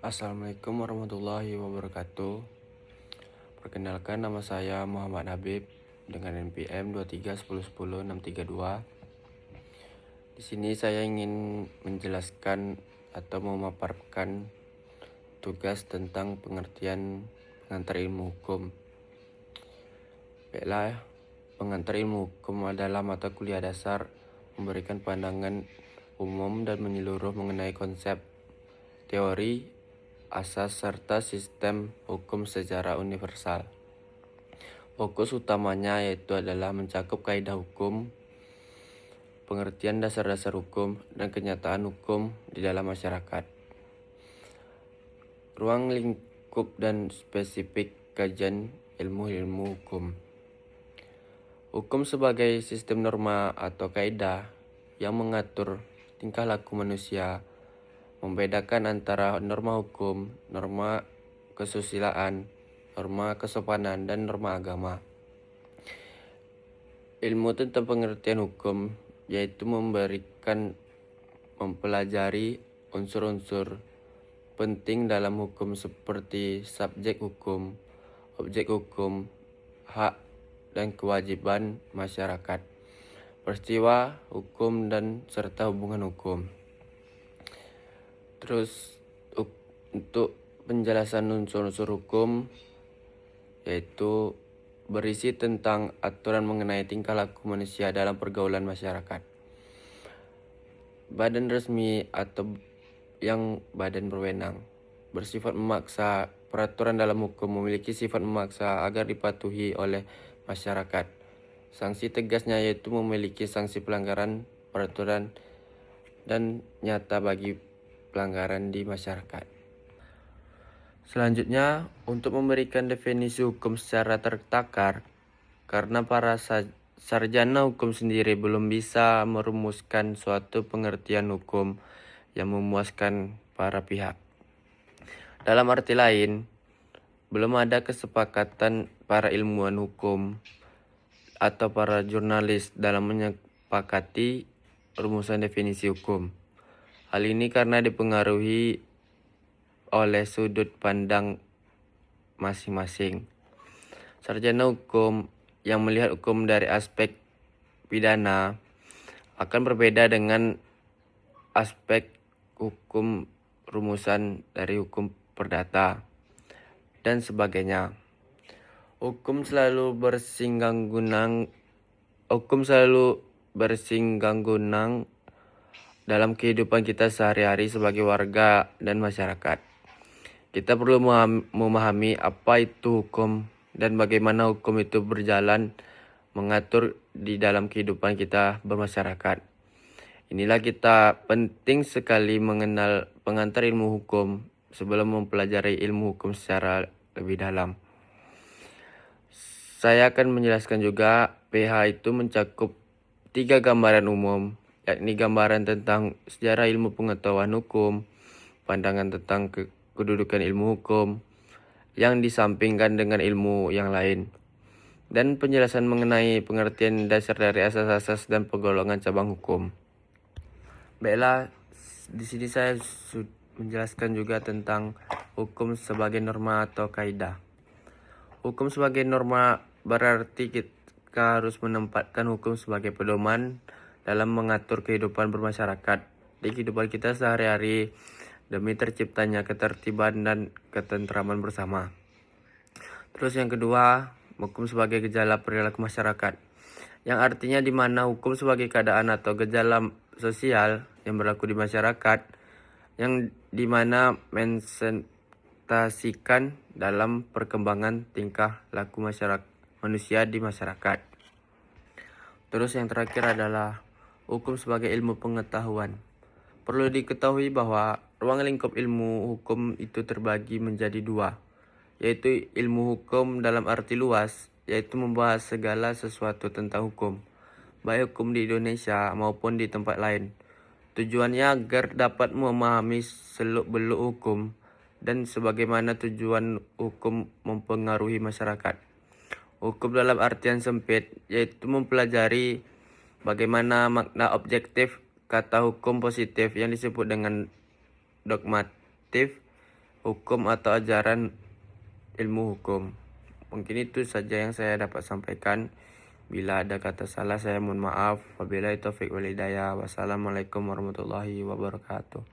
Assalamualaikum warahmatullahi wabarakatuh. Perkenalkan, nama saya Muhammad Habib dengan NPM 231010632. Di sini saya ingin menjelaskan atau memaparkan tugas tentang pengertian pengantar ilmu hukum. Baiklah, pengantar ilmu hukum adalah mata kuliah dasar memberikan pandangan umum dan menyeluruh mengenai konsep, teori, asas serta sistem hukum secara universal. Fokus utamanya yaitu adalah mencakup kaidah hukum, pengertian dasar-dasar hukum, dan kenyataan hukum di dalam masyarakat. Ruang lingkup dan spesifik kajian ilmu-ilmu hukum. Hukum sebagai sistem norma atau kaidah yang mengatur tingkah laku manusia, membedakan antara norma hukum, norma kesusilaan, norma kesopanan, dan norma agama. Ilmu tentang pengertian hukum yaitu mempelajari unsur-unsur penting dalam hukum seperti subjek hukum, objek hukum, hak dan kewajiban masyarakat, peristiwa hukum, dan serta hubungan hukum. Terus untuk penjelasan unsur-unsur hukum yaitu berisi tentang aturan mengenai tingkah laku manusia dalam pergaulan masyarakat. Badan resmi atau yang badan berwenang bersifat memaksa. Peraturan dalam hukum memiliki sifat memaksa agar dipatuhi oleh masyarakat. Sanksi tegasnya yaitu memiliki sanksi pelanggaran peraturan dan nyata bagi pelanggaran di masyarakat. Selanjutnya, untuk memberikan definisi hukum secara tertakar, karena para sarjana hukum sendiri belum bisa merumuskan suatu pengertian hukum yang memuaskan para pihak. Dalam arti lain, belum ada kesepakatan para ilmuwan hukum atau para jurnalis dalam menyepakati rumusan definisi hukum. Hal ini karena dipengaruhi oleh sudut pandang masing-masing. Sarjana hukum yang melihat hukum dari aspek pidana akan berbeda dengan aspek hukum rumusan dari hukum perdata dan sebagainya. Hukum selalu bersinggungan dalam kehidupan kita sehari-hari sebagai warga dan masyarakat. Kita perlu memahami apa itu hukum dan bagaimana hukum itu berjalan mengatur di dalam kehidupan kita bermasyarakat. Inilah kita penting sekali mengenal pengantar ilmu hukum sebelum mempelajari ilmu hukum secara lebih dalam. Saya akan menjelaskan juga PH itu mencakup 3 gambaran umum, yakni gambaran tentang sejarah ilmu pengetahuan hukum, pandangan tentang kedudukan ilmu hukum yang disampingkan dengan ilmu yang lain, dan penjelasan mengenai pengertian dasar dari asas-asas dan penggolongan cabang hukum. Baiklah, di sini saya menjelaskan juga tentang hukum sebagai norma atau kaidah. Hukum sebagai norma berarti kita harus menempatkan hukum sebagai pedoman dalam mengatur kehidupan bermasyarakat di kehidupan kita sehari-hari demi terciptanya ketertiban dan ketentraman bersama. Terus yang kedua, hukum sebagai gejala perilaku masyarakat, yang artinya di mana hukum sebagai keadaan atau gejala sosial yang berlaku di masyarakat, yang di mana mensentasikan dalam perkembangan tingkah laku manusia di masyarakat. Terus yang terakhir adalah hukum sebagai ilmu pengetahuan. Perlu diketahui bahwa ruang lingkup ilmu hukum itu terbagi menjadi 2, yaitu ilmu hukum dalam arti luas, yaitu membahas segala sesuatu tentang hukum, baik hukum di Indonesia maupun di tempat lain. Tujuannya agar dapat memahami seluk-beluk hukum dan sebagaimana tujuan hukum mempengaruhi masyarakat. Hukum dalam artian sempit, yaitu mempelajari bagaimana makna objektif kata hukum positif yang disebut dengan dogmatif hukum atau ajaran ilmu hukum. Mungkin itu saja yang saya dapat sampaikan. Bila ada kata salah saya mohon maaf. Wabillahi taufiq wal hidayah. Wassalamualaikum warahmatullahi wabarakatuh.